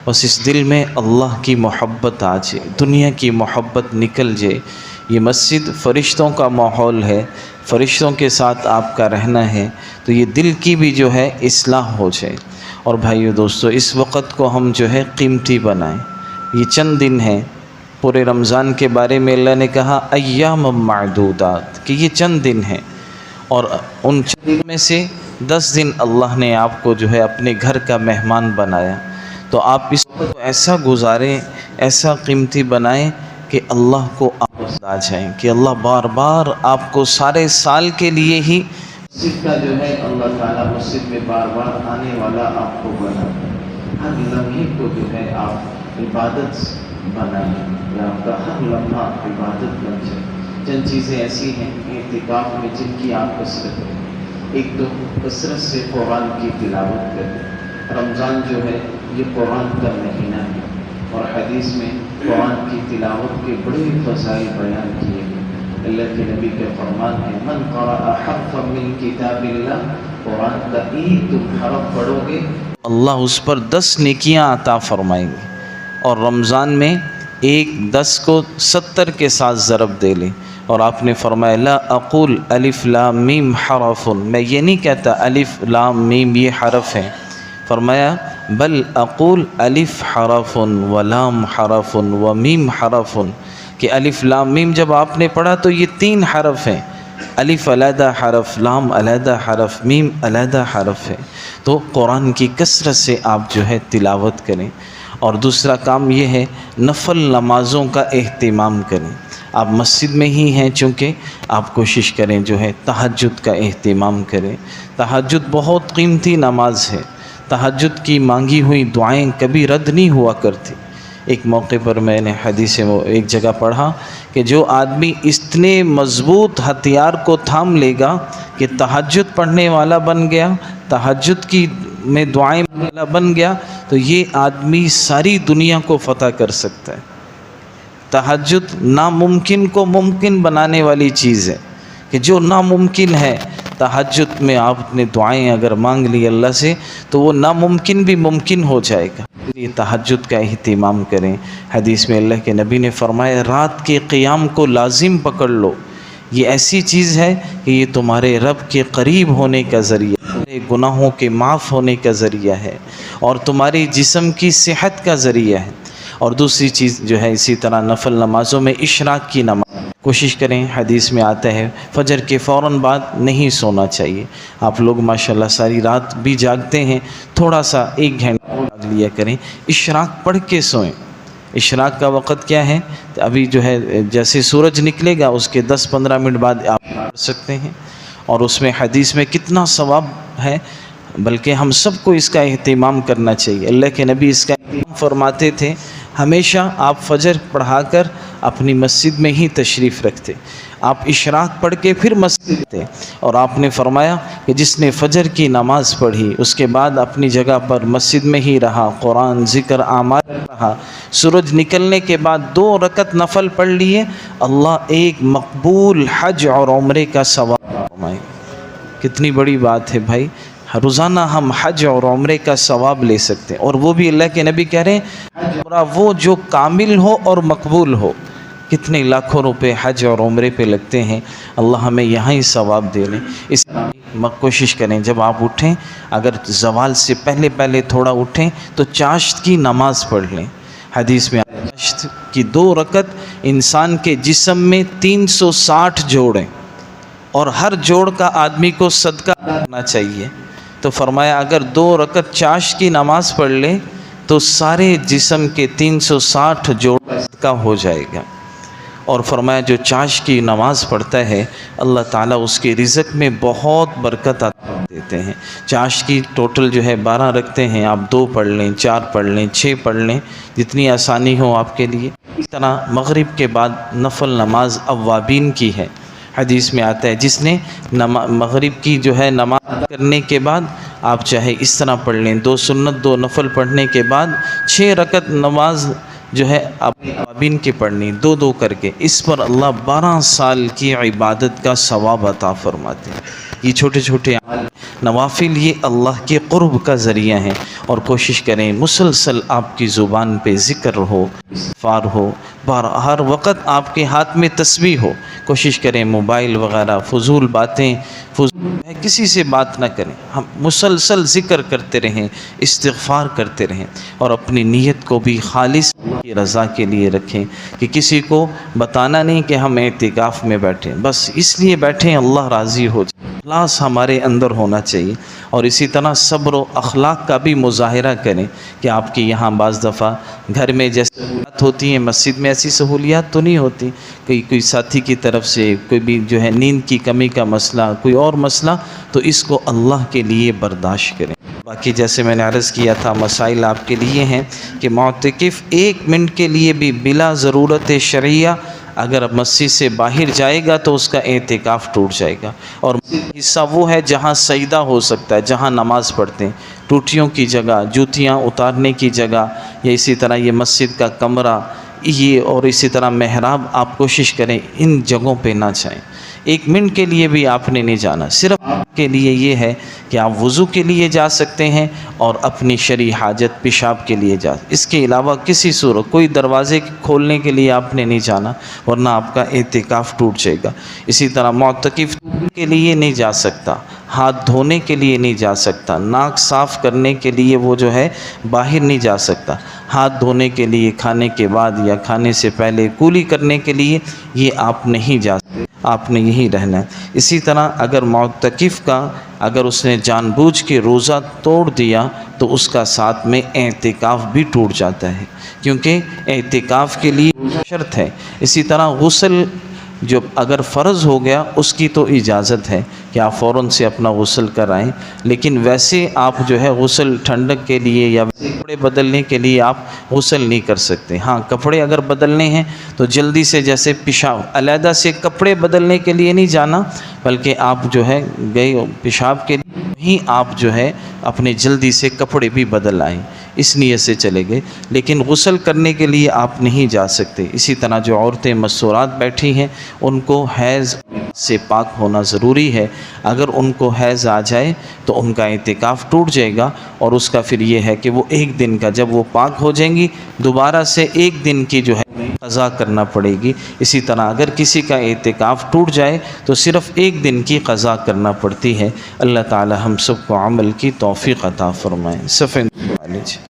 بس اس دل میں اللہ کی محبت آ جائے، دنیا کی محبت نکل جائے۔ یہ مسجد فرشتوں کا ماحول ہے، فرشتوں کے ساتھ آپ کا رہنا ہے، تو یہ دل کی بھی جو ہے اصلاح ہو جائے۔ اور بھائیو دوستو، اس وقت کو ہم جو ہے قیمتی بنائیں۔ یہ چند دن ہیں، پورے رمضان کے بارے میں اللہ نے کہا ایام معدودات، کہ یہ چند دن ہیں، اور ان چند دن میں سے 10 دن اللہ نے آپ کو جو ہے اپنے گھر کا مہمان بنایا، تو آپ اس کو ایسا گزاریں، ایسا قیمتی بنائیں کہ اللہ کو آپ آ جائیں، کہ اللہ بار بار آپ کو سارے سال کے لیے ہی مسجد کا جو ہے اللہ تعالیٰ مسجد میں بار بار آنے والا آپ کو بنا دے۔ ہر لمحے کو جو ہے آپ عبادت بنائیں، یا آپ کا ہر لمحہ عبادت بن جائے۔ چند چیزیں ایسی ہیں اعتکاف میں جن کی آپ کثرت کریں۔ ایک تو کثرت سے قرآن کی تلاوت کریں۔ رمضان جو ہے یہ قرآن کا مہینہ ہے، اور حدیث میں قرآن کی تلاوت کے بڑے فضائل بیان کیے ہیں۔ اللہ کے نبی کا فرمان ہے من قرأ حرفا من کتاب اللہ، قرآن کا ایک تم حرف پڑھو گے اللہ اس پر 10 نیکیاں عطا فرمائیں گے۔ اور رمضان میں 10 کو 70 کے ساتھ ضرب دے لیں۔ اور آپ نے فرمایا لا اقول الف لام میم حرف، میں یہ نہیں کہتا الف لام میم یہ حرف ہیں، فرمایا بل اقول الف حرف ولام حرف ومیم حرف، کہ الف لام میم جب آپ نے پڑھا تو یہ 3 حرف ہیں، الف علیحدہ حرف، لام علیحدہ حرف، میم علیحدہ حرف ہے۔ تو قرآن کی کثرت سے آپ جو ہے تلاوت کریں۔ اور دوسرا کام یہ ہے نفل نمازوں کا اہتمام کریں۔ آپ مسجد میں ہی ہیں، چونکہ آپ کوشش کریں جو ہے تہجد کا اہتمام کریں۔ تہجد بہت قیمتی نماز ہے، تہجد کی مانگی ہوئی دعائیں کبھی رد نہیں ہوا کرتی۔ ایک موقع پر میں نے حدیث ایک جگہ پڑھا کہ جو آدمی اتنے مضبوط ہتھیار کو تھام لے گا کہ تہجد پڑھنے والا بن گیا، تہجد کی میں دعائیں والا بن گیا، تو یہ آدمی ساری دنیا کو فتح کر سکتا ہے۔ تہجد ناممکن کو ممکن بنانے والی چیز ہے، کہ جو ناممکن ہے تہجد میں آپ نے دعائیں اگر مانگ لی اللہ سے تو وہ ناممکن بھی ممکن ہو جائے گا۔ یہ تہجد کا اہتمام کریں۔ حدیث میں اللہ کے نبی نے فرمایا رات کے قیام کو لازم پکڑ لو، یہ ایسی چیز ہے کہ یہ تمہارے رب کے قریب ہونے کا ذریعہ، تمہارے گناہوں کے معاف ہونے کا ذریعہ ہے، اور تمہاری جسم کی صحت کا ذریعہ ہے۔ اور دوسری چیز جو ہے اسی طرح نفل نمازوں میں اشراق کی نماز کوشش کریں۔ حدیث میں آتا ہے فجر کے فوراً بعد نہیں سونا چاہیے۔ آپ لوگ ماشاءاللہ ساری رات بھی جاگتے ہیں، تھوڑا سا 1 گھنٹہ جاگ لیا کریں، اشراق پڑھ کے سوئیں۔ اشراق کا وقت کیا ہے؟ ابھی جو ہے جیسے سورج نکلے گا اس کے 10-15 منٹ بعد آپ پڑھ سکتے ہیں، اور اس میں حدیث میں کتنا ثواب ہے، بلکہ ہم سب کو اس کا اہتمام کرنا چاہیے۔ اللہ کے نبی اس کا اہتمام فرماتے تھے، ہمیشہ آپ فجر پڑھا کر اپنی مسجد میں ہی تشریف رکھتے، آپ اشراق پڑھ کے پھر مسجد تھے، اور آپ نے فرمایا کہ جس نے فجر کی نماز پڑھی اس کے بعد اپنی جگہ پر مسجد میں ہی رہا، قرآن ذکر اعمال رہا، سورج نکلنے کے بعد 2 رکعت نفل پڑھ لیے، اللہ ایک مقبول حج اور عمرے کا ثواب فرمائے۔ کتنی بڑی بات ہے بھائی، روزانہ ہم حج اور عمرے کا ثواب لے سکتے ہیں، اور وہ بھی اللہ کے نبی کہہ رہے ہیں حج عمرہ وہ جو کامل ہو اور مقبول ہو۔ کتنے لاکھوں روپے حج اور عمرے پہ لگتے ہیں، اللہ ہمیں یہاں ہی ثواب دے لیں۔ اس کوشش کریں جب آپ اٹھیں، اگر زوال سے پہلے تھوڑا اٹھیں تو چاشت کی نماز پڑھ لیں۔ حدیث میں چاشت کی 2 رکعت انسان کے جسم میں 360 جوڑ ہیں، اور ہر جوڑ کا آدمی کو صدقہ کرنا چاہیے۔ تو فرمایا اگر 2 رکعت چاشت کی نماز پڑھ لیں تو سارے جسم کے 360 جوڑ صدقہ ہو جائے گا۔ اور فرمایا جو چاشت کی نماز پڑھتا ہے اللہ تعالیٰ اس کے رزق میں بہت برکت عطا دیتے ہیں۔ چاشت کی ٹوٹل جو ہے 12 رکھتے ہیں، آپ 2 پڑھ لیں، 4 پڑھ لیں، 6 پڑھ لیں، جتنی آسانی ہو آپ کے لیے۔ اس طرح مغرب کے بعد نفل نماز اوابین کی ہے۔ حدیث میں آتا ہے جس نے مغرب کی جو ہے نماز ادا کرنے کے بعد آپ چاہے اس طرح پڑھ لیں، 2 سنت 2 نفل پڑھنے کے بعد 6 رکعت نماز جو ہے اوابین کی پڑھنی 2 کر کے، اس پر اللہ 12 سال کی عبادت کا ثواب عطا فرماتے ہیں۔ یہ چھوٹے چھوٹے نوافل یہ اللہ کے قرب کا ذریعہ ہیں، اور کوشش کریں مسلسل آپ کی زبان پہ ذکر ہو، استغفار ہو، ہر وقت آپ کے ہاتھ میں تسبیح ہو۔ کوشش کریں موبائل وغیرہ فضول باتیں کسی سے بات نہ کریں، ہم مسلسل ذکر کرتے رہیں، استغفار کرتے رہیں، اور اپنی نیت کو بھی خالص کی رضا کے لیے رکھیں کہ کسی کو بتانا نہیں کہ ہم اعتکاف میں بیٹھیں، بس اس لیے بیٹھیں اللہ راضی ہو جائے، اخلاص ہمارے اندر ہونا چاہیے۔ اور اسی طرح صبر و اخلاق کا بھی مظاہرہ کریں کہ آپ کی یہاں بعض دفعہ گھر میں جیسے سہولیات ہوتی ہیں، مسجد میں ایسی سہولیات تو نہیں ہوتی، کوئی ساتھی کی طرف سے کوئی بھی جو ہے نیند کی کمی کا مسئلہ، کوئی اور مسئلہ، تو اس کو اللہ کے لیے برداشت کریں۔ باقی جیسے میں نے عرض کیا تھا مسائل آپ کے لیے ہیں کہ معتکف 1 منٹ کے لیے بھی بلا ضرورت شرعیہ اگر مسجد سے باہر جائے گا تو اس کا اعتکاف ٹوٹ جائے گا۔ اور حصہ وہ ہے جہاں سجدہ ہو سکتا ہے، جہاں نماز پڑھتے ہیں، ٹوٹیوں کی جگہ، جوتیاں اتارنے کی جگہ، یا اسی طرح یہ مسجد کا کمرہ، یہ اور اسی طرح محراب، آپ کوشش کریں ان جگہوں پہ نہ جائیں۔ 1 منٹ کے لیے بھی آپ نے نہیں جانا، صرف آپ کے لیے یہ ہے کہ آپ وضو کے لیے جا سکتے ہیں اور اپنی شرعی حاجت پیشاب کے لیے اس کے علاوہ کسی صورت کوئی دروازے کھولنے کے لیے آپ نے نہیں جانا، ورنہ آپ کا اعتکاف ٹوٹ جائے گا۔ اسی طرح معتکف کے لیے نہیں جا سکتا، ہاتھ دھونے کے لیے نہیں جا سکتا، ناک صاف کرنے کے لیے وہ جو ہے باہر نہیں جا سکتا، ہاتھ دھونے کے لیے کھانے کے بعد یا کھانے سے پہلے کولی کرنے کے لیے یہ آپ نہیں جا سکتے، آپ نے یہی رہنا ہے۔ اسی طرح اگر معتکف کا اگر اس نے جان بوجھ کے روزہ توڑ دیا تو اس کا ساتھ میں اعتکاف بھی ٹوٹ جاتا ہے، کیونکہ اعتکاف کے لیے شرط ہے۔ اسی طرح غسل جو اگر فرض ہو گیا اس کی تو اجازت ہے کہ آپ فوراً سے اپنا غسل کرائیں، لیکن ویسے آپ جو ہے غسل ٹھنڈک کے لیے یا کپڑے بدلنے کے لیے آپ غسل نہیں کر سکتے۔ ہاں کپڑے اگر بدلنے ہیں تو جلدی سے جیسے پیشاب، علیحدہ سے کپڑے بدلنے کے لیے نہیں جانا، بلکہ آپ جو ہے گئے پیشاب کے لیے ہی آپ جو ہے اپنے جلدی سے کپڑے بھی بدل آئیں، اس نیت سے چلے گئے، لیکن غسل کرنے کے لیے آپ نہیں جا سکتے۔ اسی طرح جو عورتیں مستورات بیٹھی ہیں ان کو حیض سے پاک ہونا ضروری ہے، اگر ان کو حیض آ جائے تو ان کا اعتکاف ٹوٹ جائے گا، اور اس کا پھر یہ ہے کہ وہ 1 دن کا جب وہ پاک ہو جائیں گی دوبارہ سے 1 دن کی جو ہے قضا کرنا پڑے گی۔ اسی طرح اگر کسی کا اعتکاف ٹوٹ جائے تو صرف 1 دن کی قضا کرنا پڑتی ہے۔ اللہ تعالی ہم سب کو عمل کی توفیق عطا فرمائے۔ صفحہ